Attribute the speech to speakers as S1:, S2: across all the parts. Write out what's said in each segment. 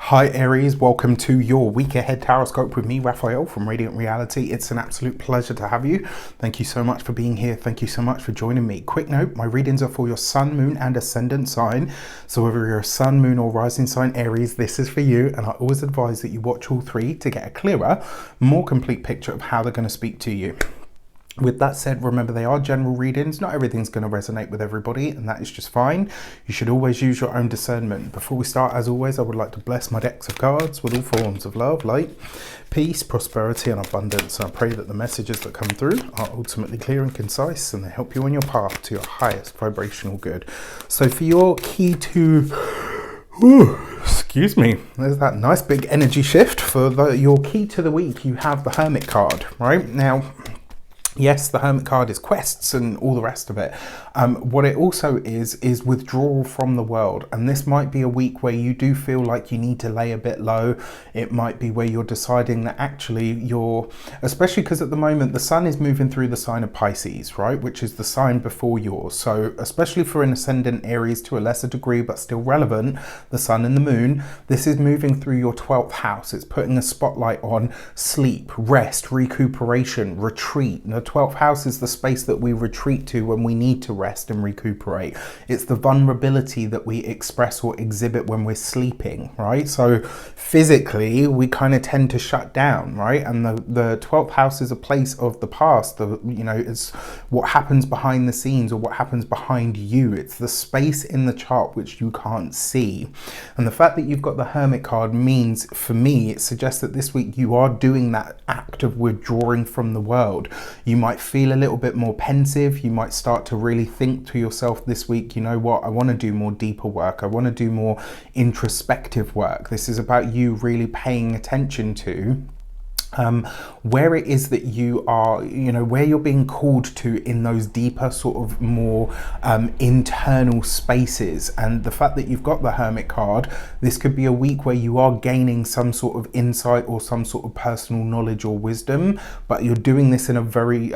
S1: Hi Aries, welcome to your week ahead taroscope with me, Raphael from Reydiant Reality. It's an absolute pleasure to have you. Thank you so much for being here. Thank you so much for joining me. Quick note, my readings are for your sun, moon and ascendant sign. So whether you're a sun, moon or rising sign Aries, this is for you. And I always advise that you watch all three to get a clearer, more complete picture of how they're going to speak to you. With that said, remember they are general readings. Not everything's going to resonate with everybody, and that is just fine. You should always use your own discernment. Before we start, as always, I would like to bless my decks of cards with all forms of love, light, peace, prosperity and abundance. And I pray that the messages that come through are ultimately clear and concise, and they help you on your path to your highest vibrational good. So for your key to... excuse me, there's that nice big energy shift. For your key to the week, you have the Hermit card, right? Now, yes, the Hermit card is quests and all the rest of it. What it also is withdrawal from the world. And this might be a week where you do feel like you need to lay a bit low. It might be where you're deciding that actually you're, especially because at the moment the sun is moving through the sign of Pisces, right? Which is the sign before yours. So especially for an ascendant Aries to a lesser degree, but still relevant, the sun and the moon, this is moving through your 12th house. It's putting a spotlight on sleep, rest, recuperation, retreat. The 12th house is the space that we retreat to when we need to rest and recuperate. It's the vulnerability that we express or exhibit when we're sleeping, right? So physically we kind of tend to shut down, right? And the 12th house is a place of the past. It's what happens behind the scenes or what happens behind you. It's the space in the chart which you can't see. And the fact that you've got the Hermit card means, for me, it suggests that this week you are doing that act of withdrawing from the world. You might feel a little bit more pensive. You might start to really think to yourself this week, you know what, I want to do more deeper work. I want to do more introspective work. This is about you really paying attention to where it is that you are, where you're being called to in those deeper sort of more internal spaces. And the fact that you've got the Hermit card, this could be a week where you are gaining some sort of insight or some sort of personal knowledge or wisdom, but you're doing this in a very,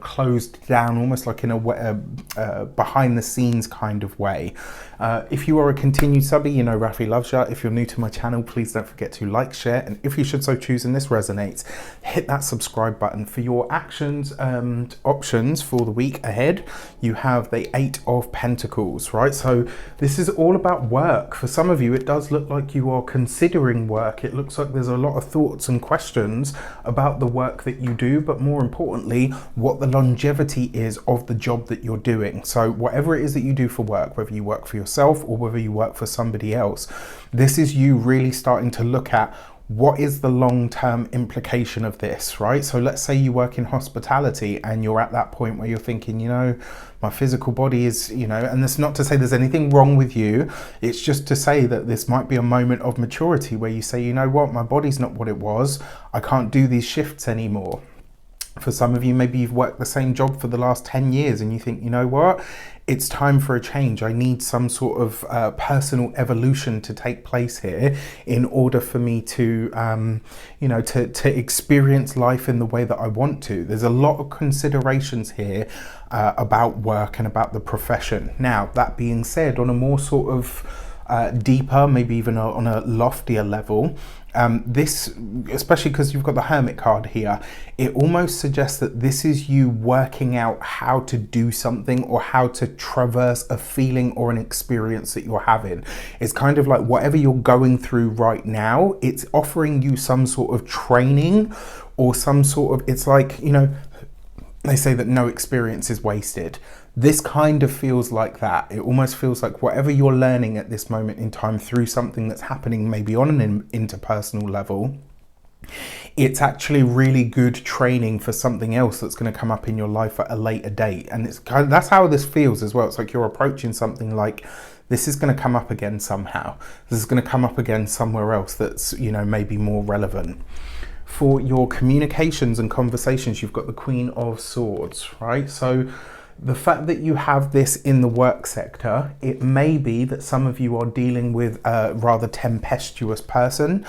S1: closed down, almost like in a behind the scenes kind of way. If you are a continued subby, Rafi loves you. If you're new to my channel, please don't forget to like, share, and if you should so choose and this resonates, hit that subscribe button. For your actions and options for the week ahead, you have the 8 of Pentacles, right? So this is all about work. For some of you, it does look like you are considering work. It looks like there's a lot of thoughts and questions about the work that you do, but more importantly, what the longevity is of the job that you're doing. So whatever it is that you do for work, whether you work for yourself or whether you work for somebody else, this is you really starting to look at what is the long-term implication of this, right? So let's say you work in hospitality and you're at that point where you're thinking, my physical body is, and that's not to say there's anything wrong with you. It's just to say that this might be a moment of maturity where you say, you know what, my body's not what it was. I can't do these shifts anymore. For some of you, maybe you've worked the same job for the last 10 years and you think, you know what, it's time for a change. I need some sort of personal evolution to take place here in order for me to, to experience life in the way that I want to. There's a lot of considerations here about work and about the profession. Now, that being said, on a more sort of deeper, maybe even on a loftier level, this, especially because you've got the Hermit card here, it almost suggests that this is you working out how to do something or how to traverse a feeling or an experience that you're having. It's kind of like whatever you're going through right now, it's offering you some sort of training or some sort of, it's like, they say that no experience is wasted. This kind of feels like that. It almost feels like whatever you're learning at this moment in time through something that's happening maybe on an interpersonal level, it's actually really good training for something else that's going to come up in your life at a later date. And it's kind of, that's how this feels as well. It's like you're approaching something like, this is going to come up again somehow. This is going to come up again somewhere else that's, maybe more relevant. For your communications and conversations, you've got the Queen of Swords, right? So the fact that you have this in the work sector, it may be that some of you are dealing with a rather tempestuous person.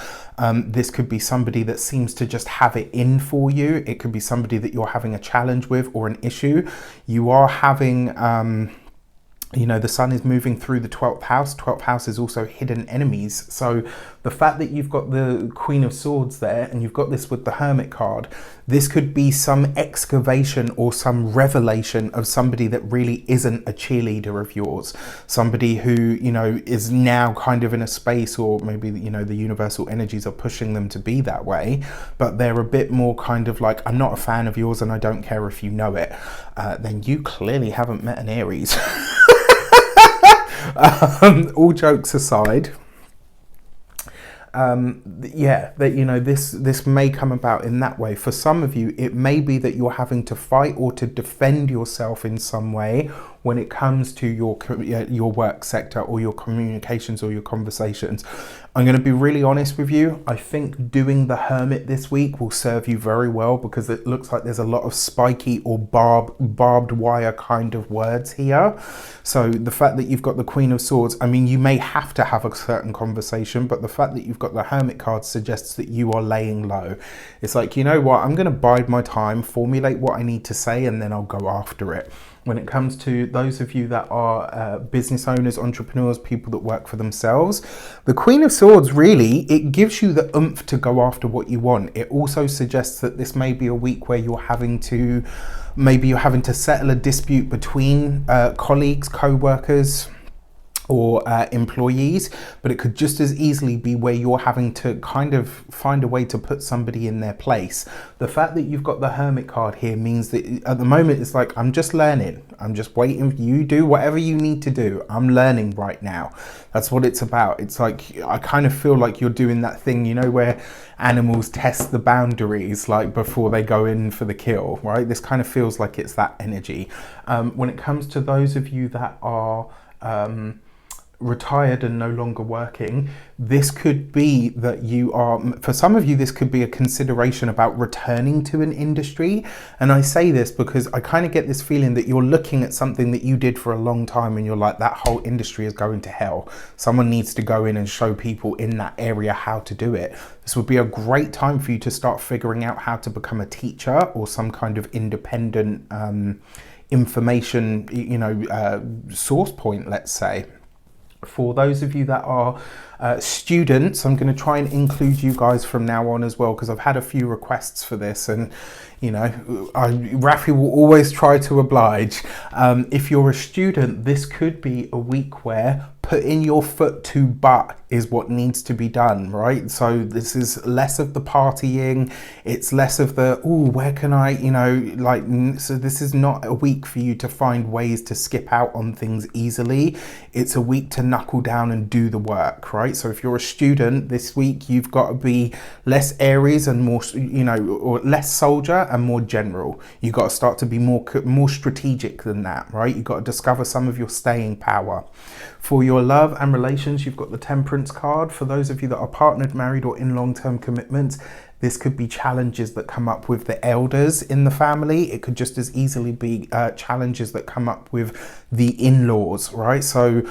S1: This could be somebody that seems to just have it in for you. It could be somebody that you're having a challenge with or an issue. You are having you know, the sun is moving through the 12th house. 12th house is also hidden enemies. So the fact that you've got the Queen of Swords there and you've got this with the Hermit card, this could be some excavation or some revelation of somebody that really isn't a cheerleader of yours. Somebody who, you know, is now kind of in a space, or maybe, you know, the universal energies are pushing them to be that way, but they're a bit more kind of like, I'm not a fan of yours and I don't care if you know it. Then you clearly haven't met an Aries. All jokes aside, yeah, that, you know, this may come about in that way. For some of you, it may be that you're having to fight or to defend yourself in some way when it comes to your work sector or your communications or your conversations. I'm going to be really honest with you. I think doing the Hermit this week will serve you very well, because it looks like there's a lot of spiky or barbed wire kind of words here. So the fact that you've got the Queen of Swords, I mean, you may have to have a certain conversation, but the fact that you've got the Hermit card suggests that you are laying low. It's like, you know what, I'm going to bide my time, formulate what I need to say, and then I'll go after it. When it comes to those of you that are business owners, entrepreneurs, people that work for themselves, the Queen of Swords, really, it gives you the oomph to go after what you want. It also suggests that this may be a week where you're having to, maybe you're having to settle a dispute between colleagues, co-workers, or employees, but it could just as easily be where you're having to kind of find a way to put somebody in their place. The fact that you've got the Hermit card here means that at the moment it's like, I'm just learning, I'm just waiting, you do whatever you need to do, I'm learning right now. That's what it's about. It's like, I kind of feel like you're doing that thing, you know, where animals test the boundaries like before they go in for the kill, right? This kind of feels like it's that energy. When it comes to those of you that are retired and no longer working, this could be that you are, for some of you, this could be a consideration about returning to an industry. And I say this because I kind of get this feeling that you're looking at something that you did for a long time and you're like, that whole industry is going to hell. Someone needs to go in and show people in that area how to do it. This would be a great time for you to start figuring out how to become a teacher or some kind of independent information, you know, source point, let's say. For those of you that are students, I'm going to try and include you guys from now on as well, because I've had a few requests for this, and you know, Rafi will always try to oblige. If you're a student, this could be a week where putting your foot to butt is what needs to be done, right? So this is less of the partying, it's less of the, oh, where can I, you know, like, so this is not a week for you to find ways to skip out on things easily. It's a week to knuckle down and do the work, right? So if you're a student this week, you've got to be less Aries and more, you know, or less soldier and more general. You've got to start to be more strategic than that, right? You've got to discover some of your staying power. For your love and relations, you've got the Temperance card. For those of you that are partnered, married, or in long-term commitments, this could be challenges that come up with the elders in the family. It could just as easily be challenges that come up with the in-laws, right? So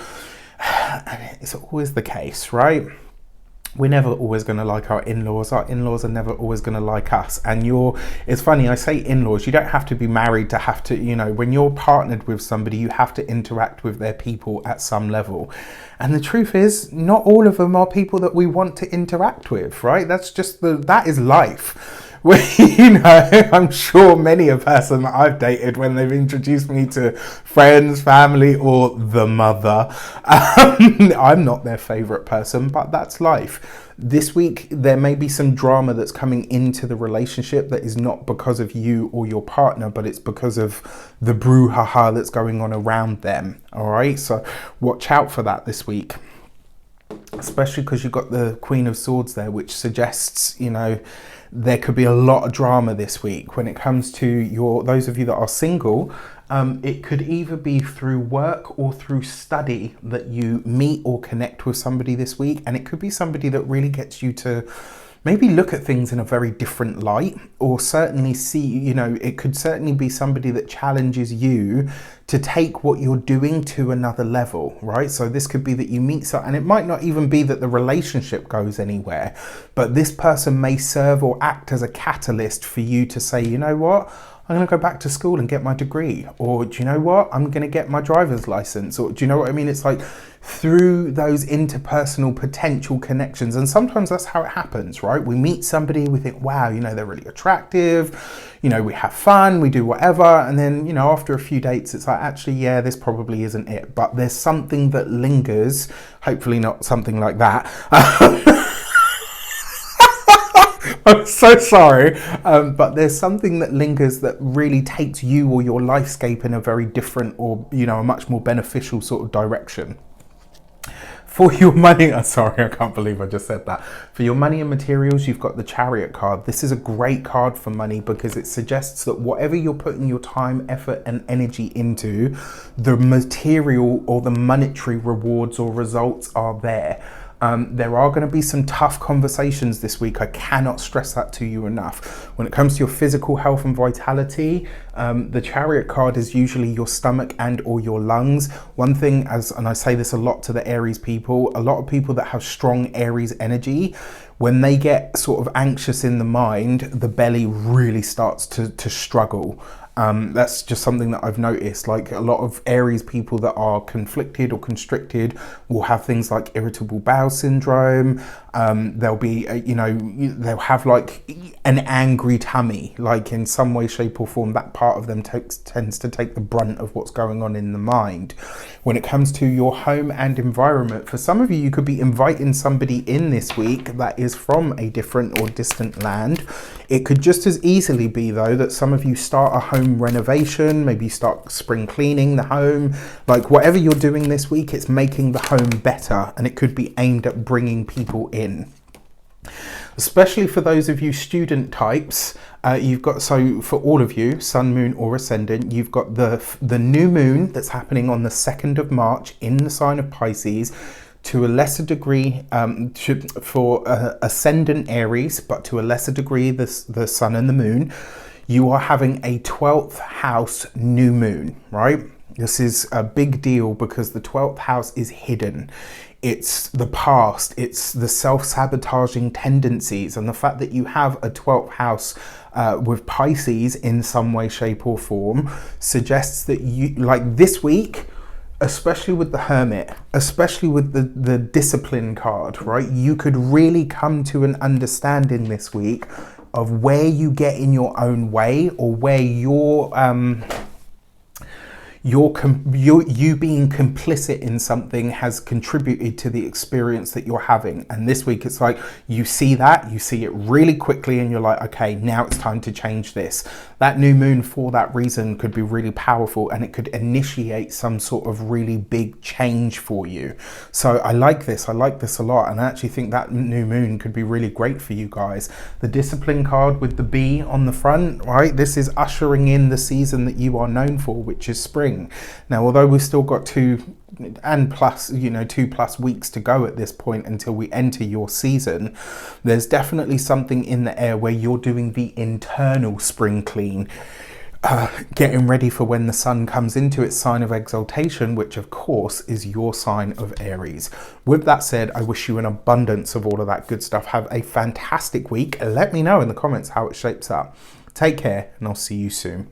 S1: it's always the case, right? We're never always going to like our in-laws. Our in-laws are never always going to like us. And it's funny, I say in-laws, you don't have to be married to have to, you know, when you're partnered with somebody, you have to interact with their people at some level. And the truth is, not all of them are people that we want to interact with, right? That's just that is life. You know, I'm sure many a person that I've dated, when they've introduced me to friends, family, or the mother, I'm not their favorite person, but that's life. This week, there may be some drama that's coming into the relationship that is not because of you or your partner, but it's because of the brouhaha that's going on around them. All right, so watch out for that this week, especially because you've got the Queen of Swords there, which suggests, you know, there could be a lot of drama this week. When it comes to those of you that are single, it could either be through work or through study that you meet or connect with somebody this week. And it could be somebody that really gets you to maybe look at things in a very different light, or certainly see, you know, it could certainly be somebody that challenges you to take what you're doing to another level, right? So this could be that you meet and it might not even be that the relationship goes anywhere, but this person may serve or act as a catalyst for you to say, you know what, I'm going to go back to school and get my degree. Or do you know what? I'm going to get my driver's license. Or do you know what I mean? It's like through those interpersonal potential connections. And sometimes that's how it happens, right? We meet somebody, we think, wow, you know, they're really attractive. You know, we have fun, we do whatever. And then, you know, after a few dates, it's like, actually, yeah, this probably isn't it. But there's something that lingers, hopefully not something like that. I'm so sorry, but there's something that lingers that really takes you or your lifescape in a very different, or, you know, a much more beneficial sort of direction. For your money, sorry, I can't believe I just said that. For your money and materials, you've got the Chariot card. This is a great card for money because it suggests that whatever you're putting your time, effort and energy into, the material or the monetary rewards or results are there. There are going to be some tough conversations this week. I cannot stress that to you enough. When it comes to your physical health and vitality, the Chariot card is usually your stomach and or your lungs. One thing, and I say this a lot to the Aries people, a lot of people that have strong Aries energy, when they get sort of anxious in the mind, the belly really starts to struggle. That's just something that I've noticed. Like a lot of Aries people that are conflicted or constricted will have things like irritable bowel syndrome. They'll be, you know, they'll have like an angry tummy, like in some way, shape or form. That part of them tends to take the brunt of what's going on in the mind. When it comes to your home and environment, for some of you, you could be inviting somebody in this week that is from a different or distant land. It could just as easily be, though, that some of you start a home renovation, maybe start spring cleaning the home. Like whatever you're doing this week, it's making the home better, and it could be aimed at bringing people in. Especially for those of you student types, you've got, so for all of you, sun, moon or ascendant, you've got the new moon that's happening on the 2nd of March in the sign of Pisces. To a lesser degree, for ascendant Aries, but to a lesser degree, the sun and the moon, you are having a 12th house new moon, right? This is a big deal because the 12th house is hidden. It's the past, it's the self-sabotaging tendencies, and the fact that you have a 12th house with Pisces in some way, shape or form suggests that you, like this week, especially with the Hermit, especially with the discipline card, right? You could really come to an understanding this week of where you get in your own way, or where you being complicit in something has contributed to the experience that you're having. And this week it's like you see it really quickly and you're like, okay, now it's time to change this. That new moon for that reason could be really powerful, and it could initiate some sort of really big change for you. So I like this a lot, and I actually think that new moon could be really great for you guys. The discipline card with the bee on the front, right? This is ushering in the season that you are known for, which is spring. Now, although we've still got 2+ weeks to go at this point until we enter your season, there's definitely something in the air where you're doing the internal spring clean, getting ready for when the sun comes into its sign of exaltation, which of course is your sign of Aries. With that said, I wish you an abundance of all of that good stuff. Have a fantastic week. Let me know in the comments how it shapes up. Take care, and I'll see you soon.